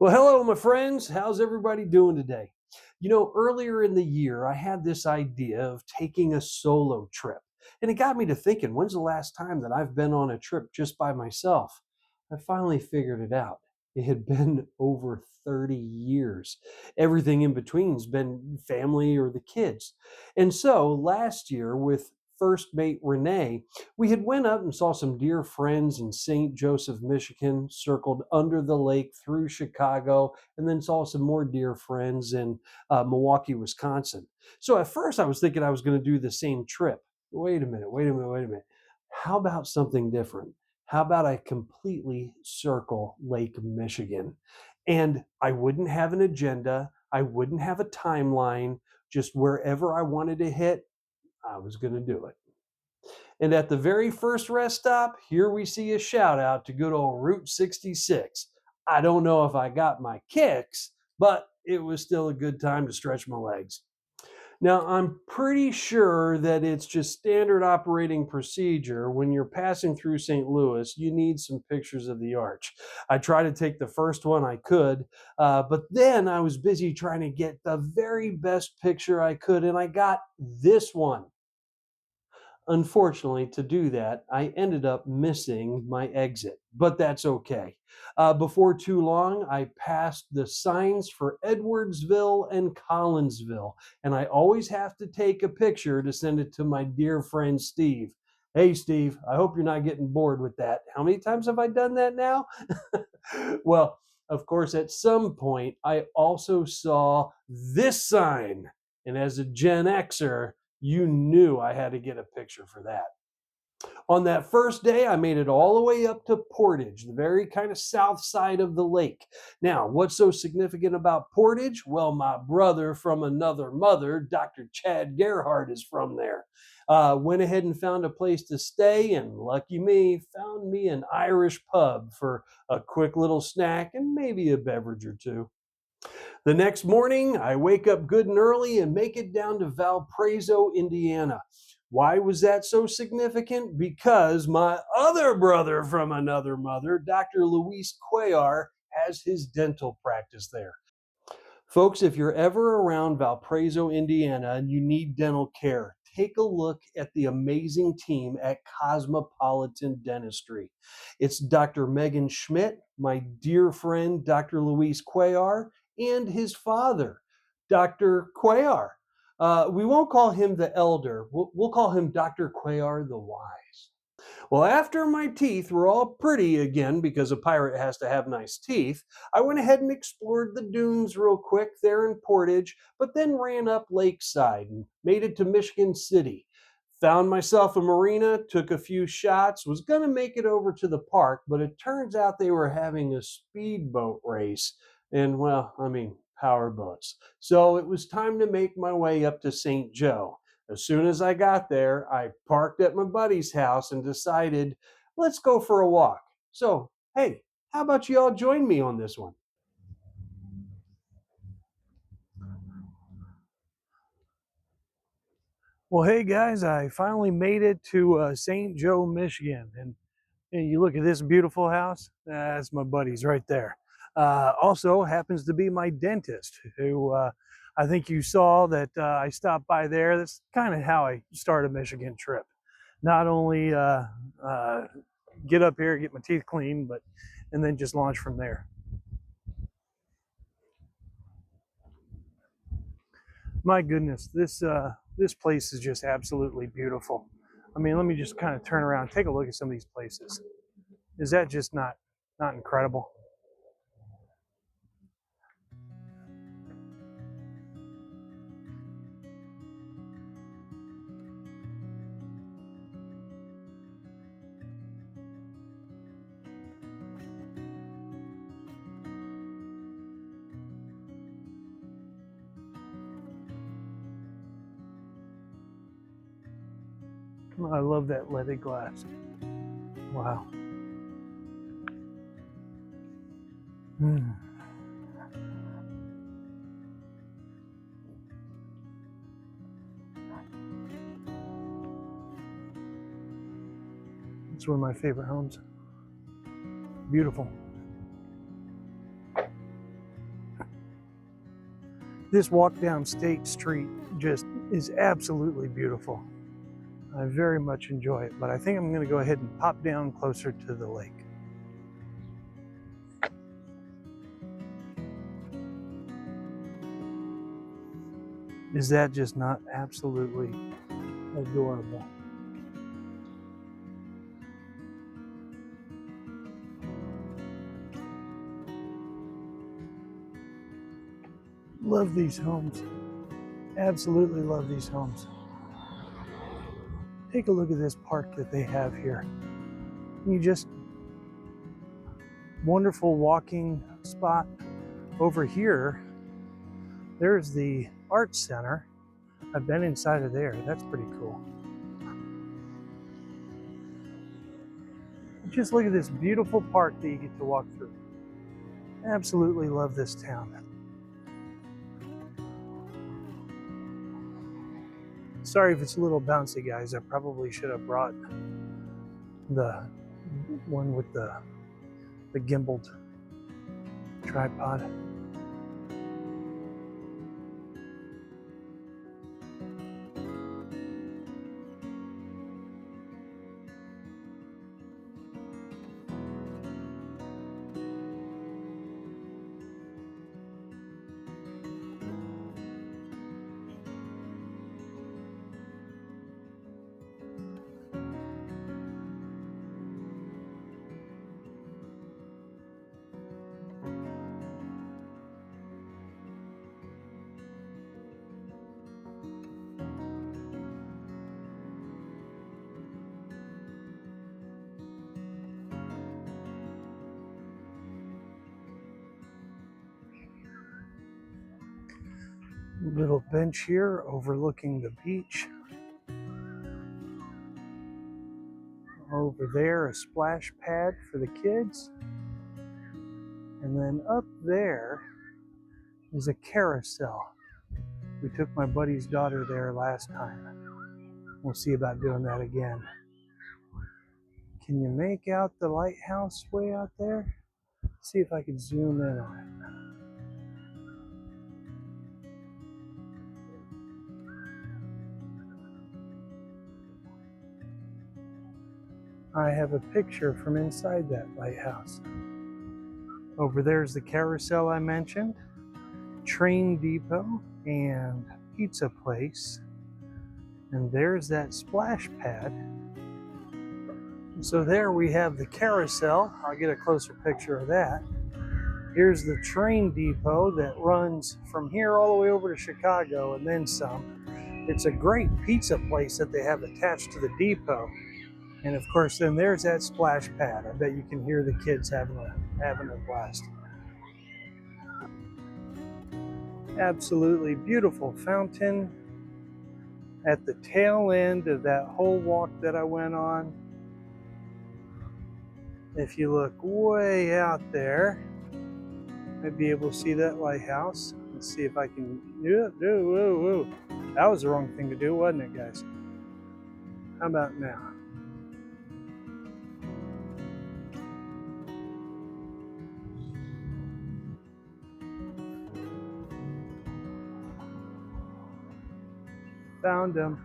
Well, hello, my friends. How's everybody doing today? Earlier in the year, I had this idea of taking a solo trip, and it got me to thinking, when's the last time that I've been on a trip just by myself? I finally figured it out. It had been over 30 years. Everything in between's been family or the kids. And so last year, with first mate Renee, we had went up and saw some dear friends in St. Joseph, Michigan, circled under the lake through Chicago, and then saw some more dear friends in Milwaukee, Wisconsin. So at first I was thinking I was going to do the same trip. Wait a minute. How about something different? How about I completely circle Lake Michigan? And I wouldn't have an agenda. I wouldn't have a timeline. Just wherever I wanted to hit, I was going to do it. And at the very first rest stop, here we see a shout out to good old Route 66. I don't know if I got my kicks, but it was still a good time to stretch my legs. Now, I'm pretty sure that it's just standard operating procedure when you're passing through St. Louis, you need some pictures of the arch. I tried to take the first one I could, but then I was busy trying to get the very best picture I could, and I got this one. Unfortunately, to do that, I ended up missing my exit, but that's okay. Before too long, I passed the signs for Edwardsville and Collinsville, and I always have to take a picture to send it to my dear friend Steve. Hey, Steve, I hope you're not getting bored with that. How many times have I done that now? Well, of course, at some point, I also saw this sign, and as a Gen Xer, you knew I had to get a picture for that. On that first day, I made it all the way up to Portage, the very kind of south side of the lake. Now, what's so significant about Portage? Well, my brother from another mother, Dr. Chad Gerhardt, is from there. Went ahead and found a place to stay, and lucky me, found me an Irish pub for a quick little snack and maybe a beverage or two. The next morning, I wake up good and early and make it down to Valparaiso, Indiana. Why was that so significant? Because my other brother from another mother, Dr. Luis Cuellar, has his dental practice there. Folks, if you're ever around Valparaiso, Indiana, and you need dental care, take a look at the amazing team at Cosmopolitan Dentistry. It's Dr. Megan Schmidt, my dear friend, Dr. Luis Cuellar, and his father, Dr. Cuellar. We won't call him the elder, we'll call him Dr. Cuellar the Wise. Well, after my teeth were all pretty again, because a pirate has to have nice teeth, I went ahead and explored the dunes real quick there in Portage, but then ran up lakeside and made it to Michigan City. Found myself a marina, took a few shots, was going to make it over to the park, but it turns out they were having a speedboat race. And, well, power boats. So it was time to make my way up to St. Joe. As soon as I got there, I parked at my buddy's house and decided, let's go for a walk. So, hey, how about you all join me on this one? Well, hey guys, I finally made it to St. Joe, Michigan. And you look at this beautiful house, that's my buddy's right there. Also happens to be my dentist, who I think you saw that I stopped by there. That's kind of how I start a Michigan trip. Not only get up here, get my teeth cleaned, but and then just launch from there. My goodness, this place is just absolutely beautiful. I mean, let me just kind of turn around, take a look at some of these places. Is that just not incredible? I love that leaded glass. Wow. Mm. It's one of my favorite homes. Beautiful. This walk down State Street just is absolutely beautiful. I very much enjoy it, but I think I'm going to go ahead and pop down closer to the lake. Is that just not absolutely adorable? Love these homes. Absolutely love these homes. Take a look at this park that they have here. You just wonderful walking spot. Over here, there's the Arts Center. I've been inside of there. That's pretty cool. Just look at this beautiful park that you get to walk through. Absolutely love this town. Sorry if it's a little bouncy, guys. I probably should have brought the one with the gimbaled tripod. Little bench here overlooking the beach. Over there, a splash pad for the kids. And then up there is a carousel. We took my buddy's daughter there last time. We'll see about doing that again. Can you make out the lighthouse way out there? See if I can zoom in on it. I have a picture from inside that lighthouse. Over there's the carousel I mentioned, train depot and pizza place. And there's that splash pad. So there we have the carousel. I'll get a closer picture of that. Here's the train depot that runs from here all the way over to Chicago and then some. It's a great pizza place that they have attached to the depot. And of course, then there's that splash pad. I bet you can hear the kids having a blast. Absolutely beautiful fountain at the tail end of that whole walk that I went on. If you look way out there, I'd be able to see that lighthouse. Let's see if I can whoa. That was the wrong thing to do, wasn't it, guys? How about now? Found them.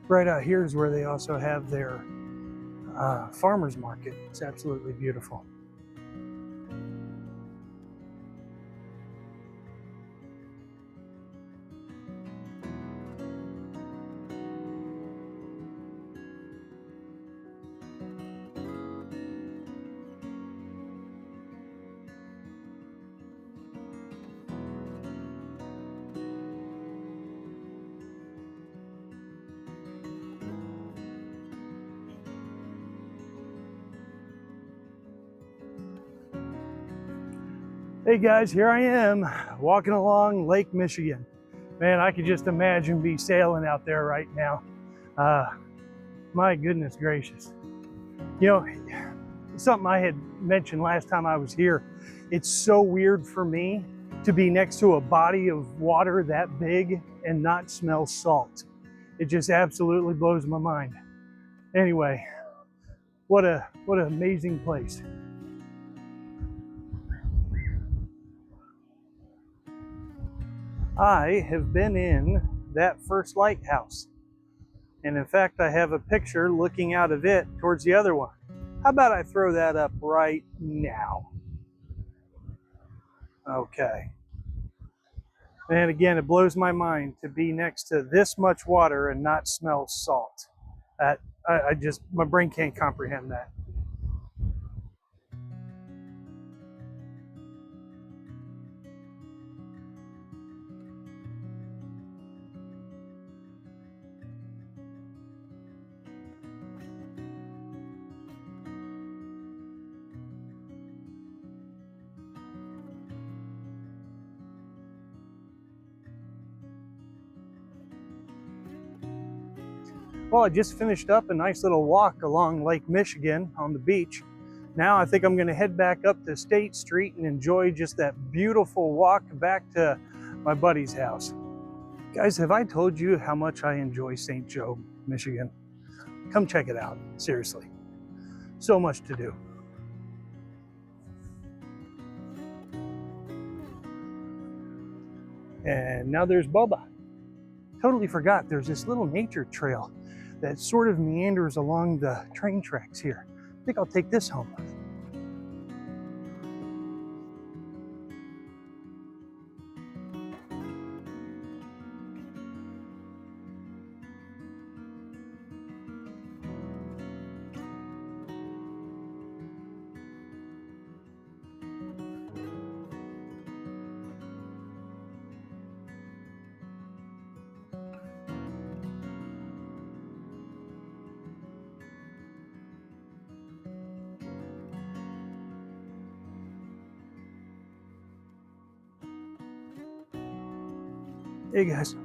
Right out here is where they also have their farmers market. It's absolutely beautiful. Hey guys, here I am walking along Lake Michigan. Man, I could just imagine me sailing out there right now. My goodness gracious. You know, something I had mentioned last time I was here, it's so weird for me to be next to a body of water that big and not smell salt. It just absolutely blows my mind. Anyway, what an amazing place. I have been in that first lighthouse. And in fact, I have a picture looking out of it towards the other one. How about I throw that up right now? Okay. And again, it blows my mind to be next to this much water and not smell salt. That I just, my brain can't comprehend that. Well, I just finished up a nice little walk along Lake Michigan on the beach. Now I think I'm going to head back up to State Street and enjoy just that beautiful walk back to my buddy's house. Guys, have I told you how much I enjoy St. Joe, Michigan? Come check it out, seriously. So much to do. And now there's Bubba. Totally forgot there's this little nature trail that sort of meanders along the train tracks here. I think I'll take this home. Hey guys. I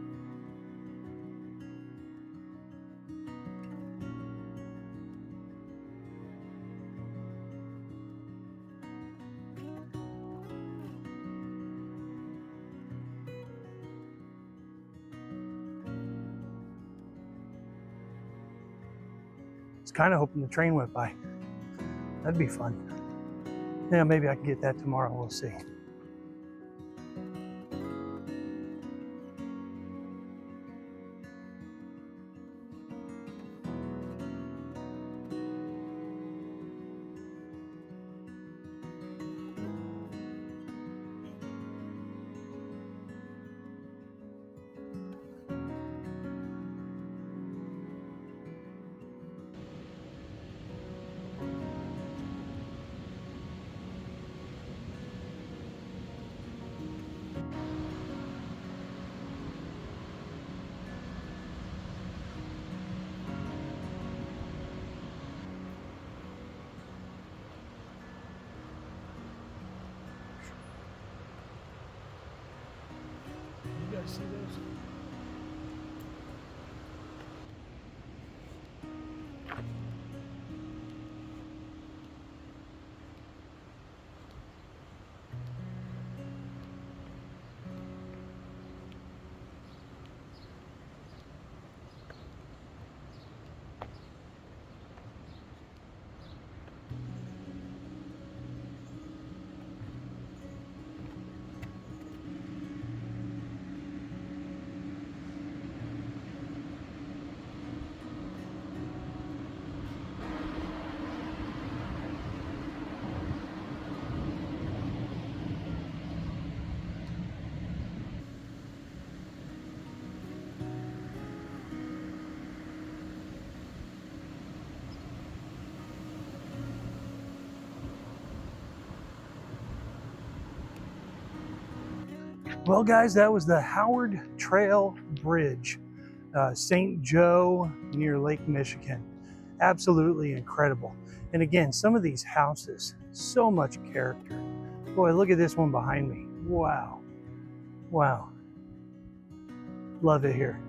was kind of hoping the train went by. That'd be fun. Yeah, maybe I can get that tomorrow, we'll see. You guys see those? Well, guys, that was the Howard Trail Bridge, St. Joe near Lake Michigan. Absolutely incredible. And again, some of these houses, so much character. Boy, look at this one behind me. Wow. Wow. Love it here.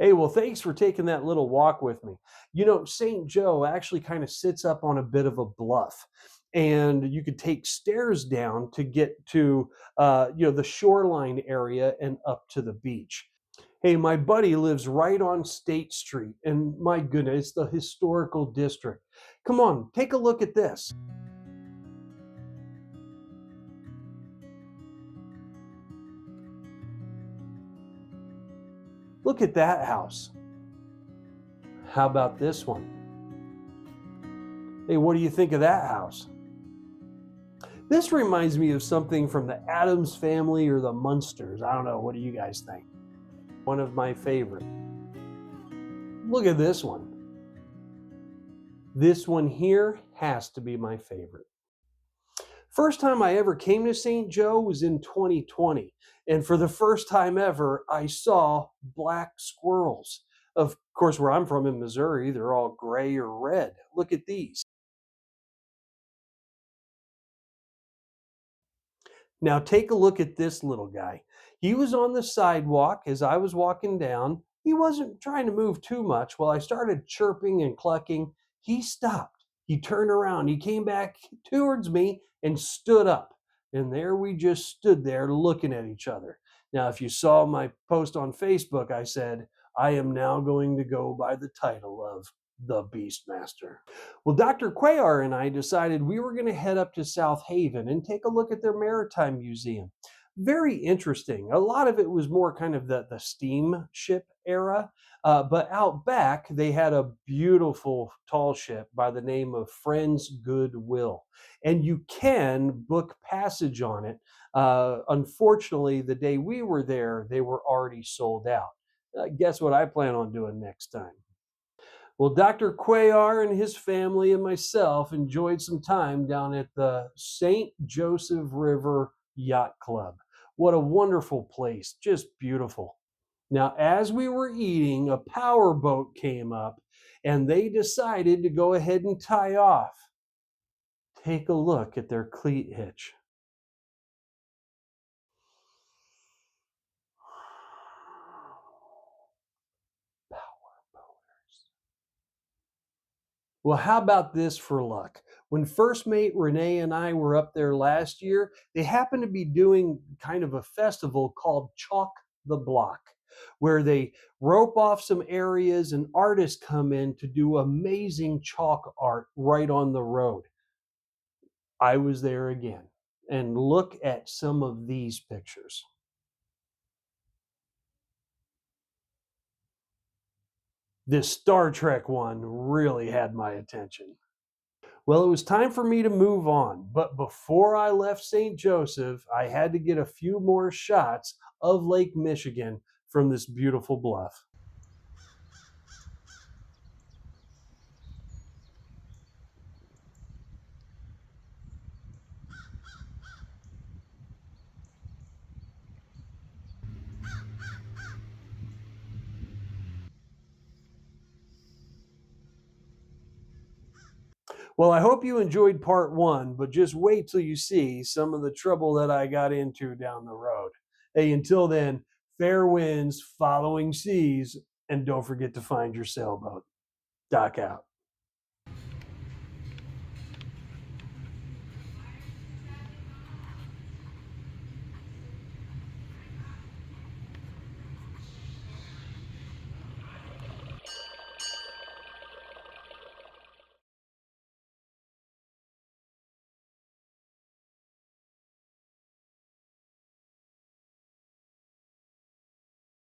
Hey, well, thanks for taking that little walk with me. You know, St. Joe actually kind of sits up on a bit of a bluff, and you could take stairs down to get to, the shoreline area and up to the beach. Hey, my buddy lives right on State Street, and my goodness, the historical district. Come on, take a look at this. Look at that house. How about this one? Hey, what do you think of that house? This reminds me of something from the Addams Family or the Munsters. I don't know. What do you guys think? One of my favorite. Look at this one. This one here has to be my favorite. First time I ever came to St. Joe was in 2020. And for the first time ever, I saw black squirrels. Of course, where I'm from in Missouri, they're all gray or red. Look at these. Now take a look at this little guy. He was on the sidewalk as I was walking down. He wasn't trying to move too much. While I started chirping and clucking, he stopped. He turned around. He came back towards me and stood up. And there we just stood there looking at each other. Now, if you saw my post on Facebook, I said, I am now going to go by the title of the Beastmaster. Well, Dr. Cuellar and I decided we were going to head up to South Haven and take a look at their maritime museum. Very interesting. A lot of it was more kind of the steamship era, but out back they had a beautiful tall ship by the name of Friends Goodwill, and you can book passage on it. Unfortunately, the day we were there, they were already sold out. Guess what I plan on doing next time? Well, Dr. Cuellar and his family and myself enjoyed some time down at the St. Joseph River Yacht Club. What a wonderful place, just beautiful. Now, as we were eating, a power boat came up and they decided to go ahead and tie off. Take a look at their cleat hitch. Power boaters. Well, how about this for luck? When first mate Renee and I were up there last year, they happened to be doing kind of a festival called Chalk the Block, where they rope off some areas and artists come in to do amazing chalk art right on the road. I was there again. And look at some of these pictures. This Star Trek one really had my attention. Well, it was time for me to move on, but before I left St. Joseph, I had to get a few more shots of Lake Michigan from this beautiful bluff. Well, I hope you enjoyed part one, but just wait till you see some of the trouble that I got into down the road. Hey, until then, fair winds, following seas, and don't forget to find your sailboat. Doc out.